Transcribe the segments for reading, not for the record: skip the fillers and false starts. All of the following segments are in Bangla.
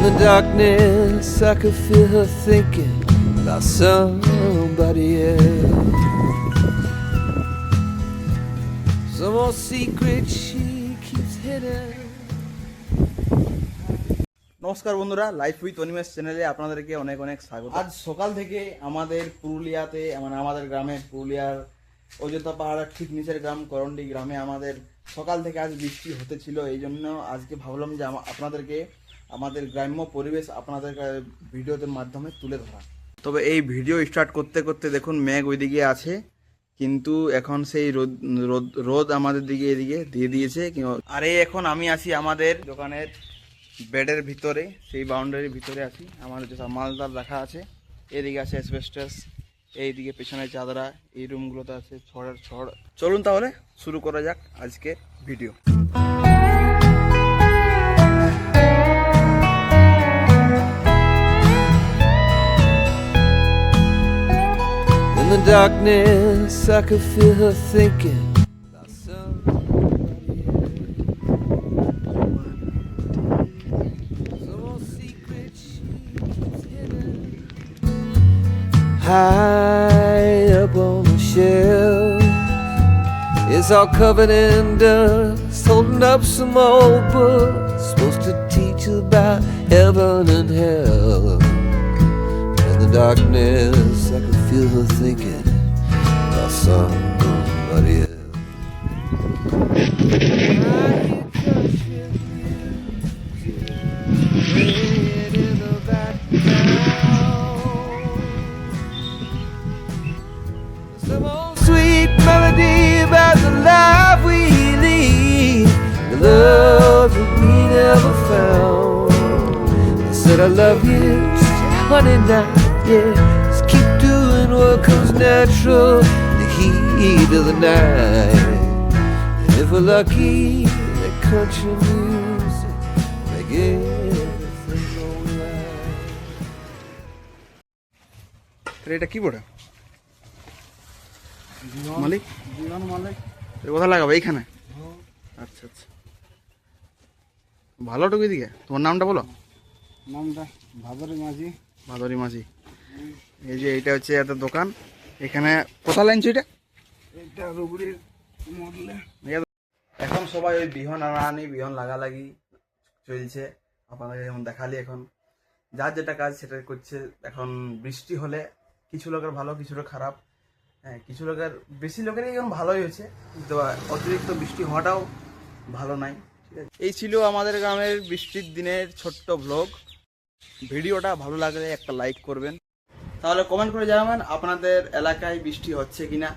the darkness, I could feel her thinking about somebody else. Some more secret she keeps hidden. নমস্কার বন্ধুরা, লাইফ উইথ অনিমেষ চ্যানেলে আপনাদেরকে অনেক অনেক স্বাগত। আজ সকাল থেকে আমাদের পুরুলিয়াতে মানে আমাদের গ্রামে, পুরুলিয়ার অযোধ্যা পাহাড়ের ঠিক নিচের গ্রাম করন্ডি গ্রামে আমাদের সকাল থেকে আজ বৃষ্টি হতেছিল। এই জন্য আজকে ভাবলাম যে আপনাদেরকে আমাদের গ্রাম্য পরিবেশ আপনাদের ভিডিওদের মাধ্যমে তুলে ধরা। তবে এই ভিডিও স্টার্ট করতে করতে দেখুন মেঘ ওইদিকে আছে, কিন্তু এখন সেই রোদ আমাদের দিকে এদিকে দিয়ে দিয়েছে। আর এই এখন আমি আছি আমাদের দোকানের বেডের ভিতরে, সেই বাউন্ডারির ভিতরে আছি। আমাদের যে মালদার রাখা আছে, এদিকে আছে অ্যাসবেস্টাস, এইদিকে পেছনে চাদরা, এই রুমগুলোতে আছে ছড়ের ছড়। চলুন তাহলে শুরু করা যাক আজকে video. In the darkness, I could feel her thinking about somebody else. Some more secret she keeps hidden. High up on the shelf, it's all covered in dust, holding up some old books supposed to teach you about heaven and hell. In the darkness, I could feel her thinking about somebody else. Some old sweet melody about the life we lead, the love that we never found. I said I love you, honey, now, yeah. Just keep doing what comes natural in the heat of the night. And if we're lucky, that country music make everything alright. এটা কি বড় মালিক? কোথায় লাগাবো? এইখানে? আচ্ছা আচ্ছা, ভালো টুকু দিকে। তোমার নামটা বলো। নামটা ভাদরি মাঝি। ভাদরি মাঝি। এই যে এইটা হচ্ছে এত দোকান। এখানে কোথায় লাইনছো এটা? এটা রুগড়ির মডেলে। এখন সবাই ওই বিহন আনানি, বিহন লাগালাগি চলছে। আপনাদের যেমন দেখালি, এখন যার যেটা কাজ সেটা করছে। এখন বৃষ্টি হলে কিছু লোকের ভালো, কিছু লোক খারাপ। হ্যাঁ, কিছু লোকের, বেশি লোকেরই এখন ভালোই হয়েছে, কিন্তু অতিরিক্ত বৃষ্টি হওয়াটাও ভালো নাই। ঠিক আছে, এই ছিল আমাদের গ্রামের বৃষ্টির দিনের ছোট্ট ব্লগ। ভিডিওটা ভালো লাগলে একটা লাইক করবেন, তাহলে কমেন্ট করে জানাবেন আপনাদের এলাকায় বৃষ্টি হচ্ছে কিনা।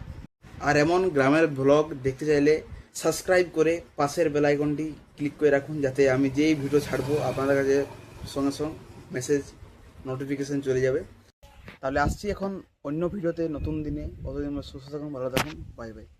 আর এমন গ্রামের ব্লগ দেখতে চাইলে সাবস্ক্রাইব করে পাশের বেল আইকনটি ক্লিক করে রাখুন, যাতে আমি যেই ভিডিও ছাড়বো আপনাদের কাছে সঙ্গে সঙ্গে মেসেজ নোটিফিকেশন চলে যাবে। তাহলে আসছি এখন অন্য ভিডিওতে নতুন দিনে। কতদিন সুস্থ থাকুন, ভালো থাকুন, বাই বাই।